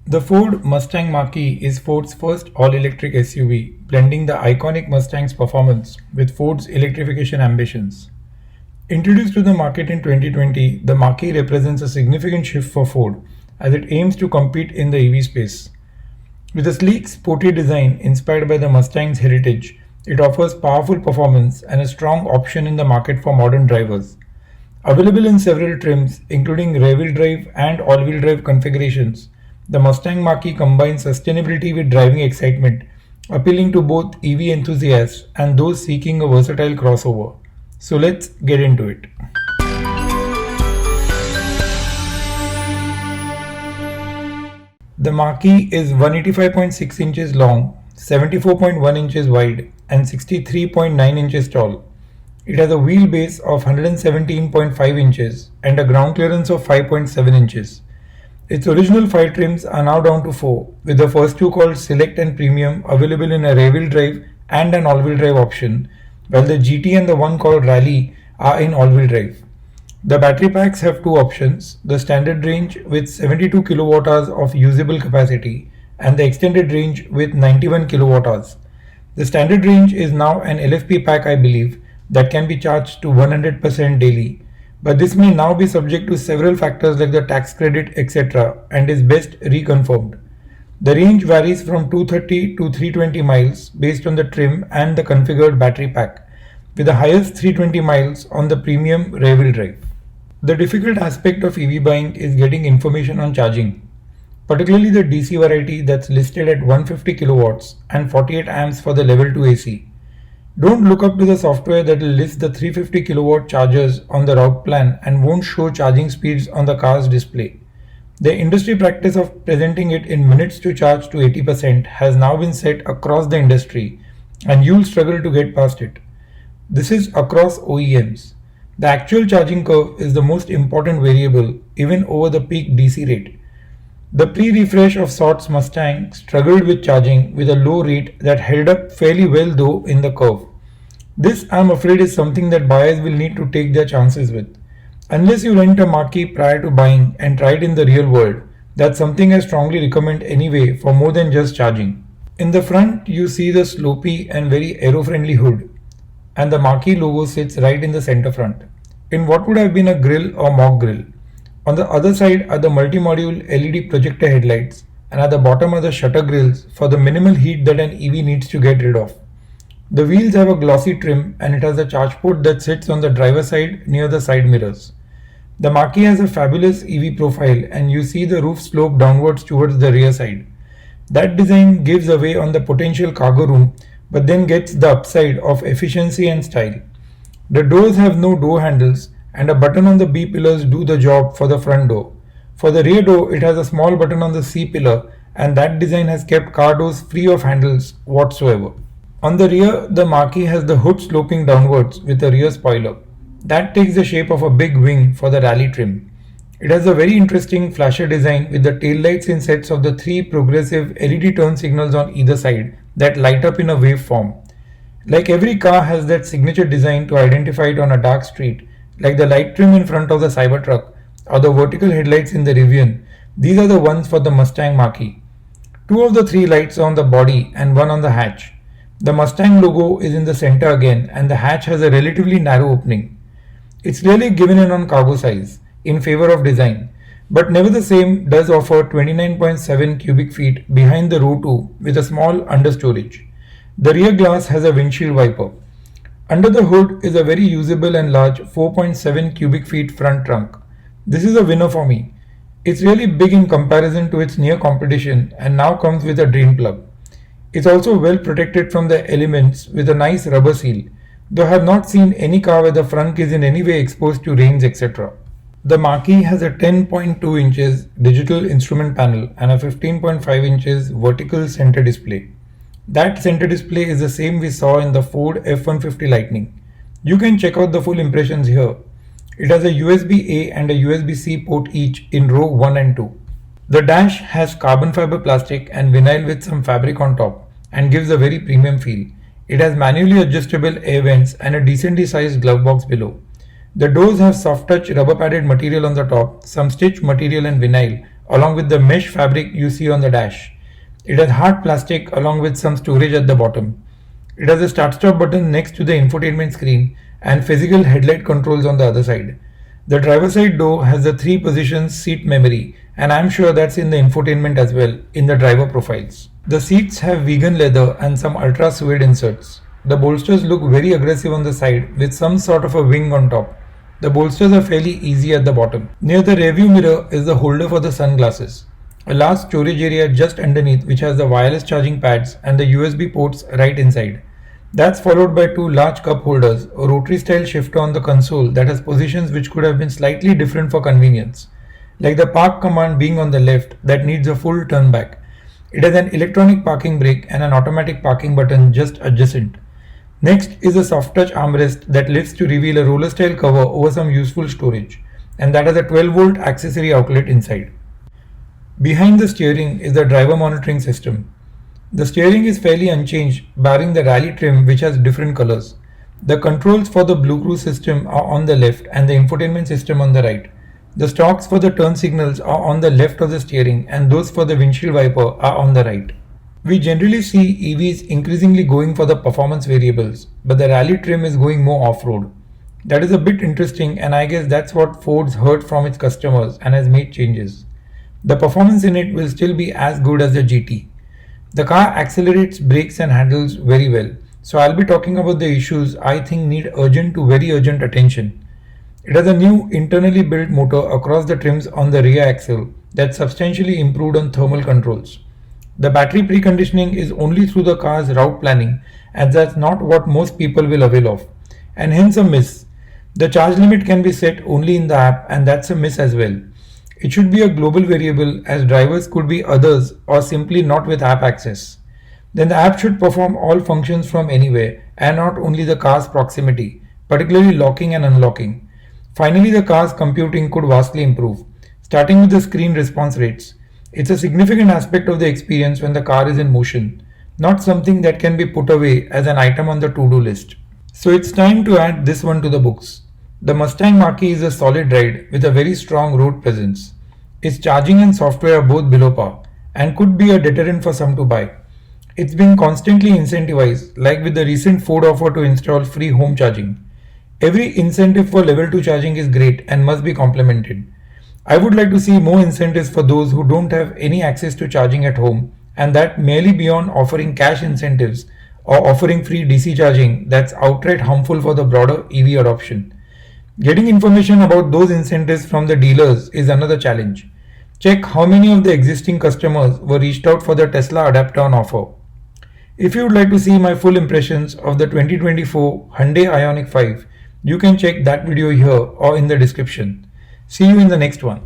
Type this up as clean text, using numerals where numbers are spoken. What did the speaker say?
The Ford Mustang Mach-E is Ford's first all-electric SUV, blending the iconic Mustang's performance with Ford's electrification ambitions. Introduced to the market in 2020, the Mach-E represents a significant shift for Ford as it aims to compete in the EV space. With a sleek, sporty design inspired by the Mustang's heritage, it offers powerful performance and a strong option in the market for modern drivers. Available in several trims, including rear-wheel drive and all-wheel drive configurations, the Mustang Mach-E combines sustainability with driving excitement, appealing to both EV enthusiasts and those seeking a versatile crossover. So let's get into it. The Mach-E is 185.6 inches long, 74.1 inches wide, and 63.9 inches tall. It has a wheelbase of 117.5 inches and a ground clearance of 5.7 inches. Its original 5 trims are now down to 4, with the first two called Select and Premium available in a rear-wheel drive and an all-wheel drive option, while the GT and the one called Rally are in all-wheel drive. The battery packs have two options, the standard range with 72 kWh of usable capacity and the extended range with 91 kWh. The standard range is now an LFP pack, I believe, that can be charged to 100% daily, but this may now be subject to several factors like the tax credit, etc., and is best reconfirmed. The range varies from 230 to 320 miles based on the trim and the configured battery pack, with the highest 320 miles on the premium rear-wheel drive. The difficult aspect of EV buying is getting information on charging, particularly the DC variety that's listed at 150 kilowatts and 48 amps for the level 2 AC. Don't look up to the software that will list the 350 kilowatt chargers on the route plan and won't show charging speeds on the car's display. The industry practice of presenting it in minutes to charge to 80% has now been set across the industry, and you'll struggle to get past it. This is across OEMs. The actual charging curve is the most important variable, even over the peak DC rate. The pre-refresh of sorts Mustang struggled with charging with a low rate that held up fairly well though in the curve. This, I'm afraid, is something that buyers will need to take their chances with. Unless you rent a Mach-E prior to buying and try it in the real world, that's something I strongly recommend anyway for more than just charging. In the front, you see the slopey and very aero-friendly hood, and the Mach-E logo sits right in the center front, in what would have been a grille or mock grille. On the other side are the multi-module LED projector headlights, and at the bottom are the shutter grills for the minimal heat that an EV needs to get rid of. The wheels have a glossy trim and it has a charge port that sits on the driver's side near the side mirrors. The Mach-E has a fabulous EV profile and you see the roof slope downwards towards the rear side. That design gives away on the potential cargo room but then gets the upside of efficiency and style. The doors have no door handles and a button on the B pillars do the job for the front door. For the rear door, it has a small button on the C pillar and that design has kept car doors free of handles whatsoever. On the rear, the Mach-E has the hood sloping downwards with a rear spoiler. That takes the shape of a big wing for the rally trim. It has a very interesting flasher design with the taillights in sets of the 3 progressive LED turn signals on either side that light up in a wave form. Like every car has that signature design to identify it on a dark street, like the light trim in front of the CyberTruck or the vertical headlights in the Rivian. These are the ones for the Mustang Mach-E. 2 of the 3 lights are on the body and 1 on the hatch. The Mustang logo is in the center again and the hatch has a relatively narrow opening. It's really given in on cargo size in favor of design, but never the same does offer 29.7 cubic feet behind the row 2 with a small understorage. The rear glass has a windshield wiper. Under the hood is a very usable and large 4.7 cubic feet front trunk. This is a winner for me. It's really big in comparison to its near competition and now comes with a drain plug. It's also well protected from the elements with a nice rubber seal, though I have not seen any car where the front is in any way exposed to rains, etc. The Mach-E has a 10.2 inches digital instrument panel and a 15.5 inches vertical center display. That center display is the same we saw in the Ford F-150 Lightning. You can check out the full impressions here. It has a USB-A and a USB-C port each in row 1 and 2. The dash has carbon fiber plastic and vinyl with some fabric on top and gives a very premium feel. It has manually adjustable air vents and a decently sized glove box below. The doors have soft touch rubber padded material on the top, some stitch material and vinyl along with the mesh fabric you see on the dash. It has hard plastic along with some storage at the bottom. It has a start-stop button next to the infotainment screen and physical headlight controls on the other side. The driver side door has the 3 positions seat memory, and I'm sure that's in the infotainment as well in the driver profiles. The seats have vegan leather and some ultra suede inserts. The bolsters look very aggressive on the side with some sort of a wing on top. The bolsters are fairly easy at the bottom. Near the rearview mirror is the holder for the sunglasses. A large storage area just underneath which has the wireless charging pads and the USB ports right inside. That's followed by 2 large cup holders, a rotary style shifter on the console that has positions which could have been slightly different for convenience, like the park command being on the left that needs a full turn back. It has an electronic parking brake and an automatic parking button just adjacent. Next is a soft touch armrest that lifts to reveal a roller style cover over some useful storage, and that has a 12-volt accessory outlet inside. Behind the steering is the driver monitoring system. The steering is fairly unchanged barring the rally trim which has different colors. The controls for the Blue Cruise system are on the left and the infotainment system on the right. The stalks for the turn signals are on the left of the steering and those for the windshield wiper are on the right. We generally see EVs increasingly going for the performance variables, but the rally trim is going more off-road. That is a bit interesting, and I guess that's what Ford's heard from its customers and has made changes. The performance in it will still be as good as the GT. The car accelerates, brakes and handles very well, so I'll be talking about the issues I think need urgent to very urgent attention. It has a new internally built motor across the trims on the rear axle that's substantially improved on thermal controls. The battery preconditioning is only through the car's route planning, and that's not what most people will avail of, and hence a miss. The charge limit can be set only in the app, and that's a miss as well. It should be a global variable as drivers could be others or simply not with app access. Then the app should perform all functions from anywhere and not only the car's proximity, particularly locking and unlocking. Finally, the car's computing could vastly improve, starting with the screen response rates. It's a significant aspect of the experience when the car is in motion, not something that can be put away as an item on the to-do list. So it's time to add this one to the books. The Mustang Mach-E is a solid ride with a very strong road presence. Its charging and software are both below par and could be a deterrent for some to buy. It's been constantly incentivized, like with the recent Ford offer to install free home charging. Every incentive for level 2 charging is great and must be complemented. I would like to see more incentives for those who don't have any access to charging at home, and that merely beyond offering cash incentives or offering free DC charging that's outright harmful for the broader EV adoption. Getting information about those incentives from the dealers is another challenge. Check how many of the existing customers were reached out for the Tesla adapter on offer. If you would like to see my full impressions of the 2024 Hyundai Ioniq 5, you can check that video here or in the description. See you in the next one.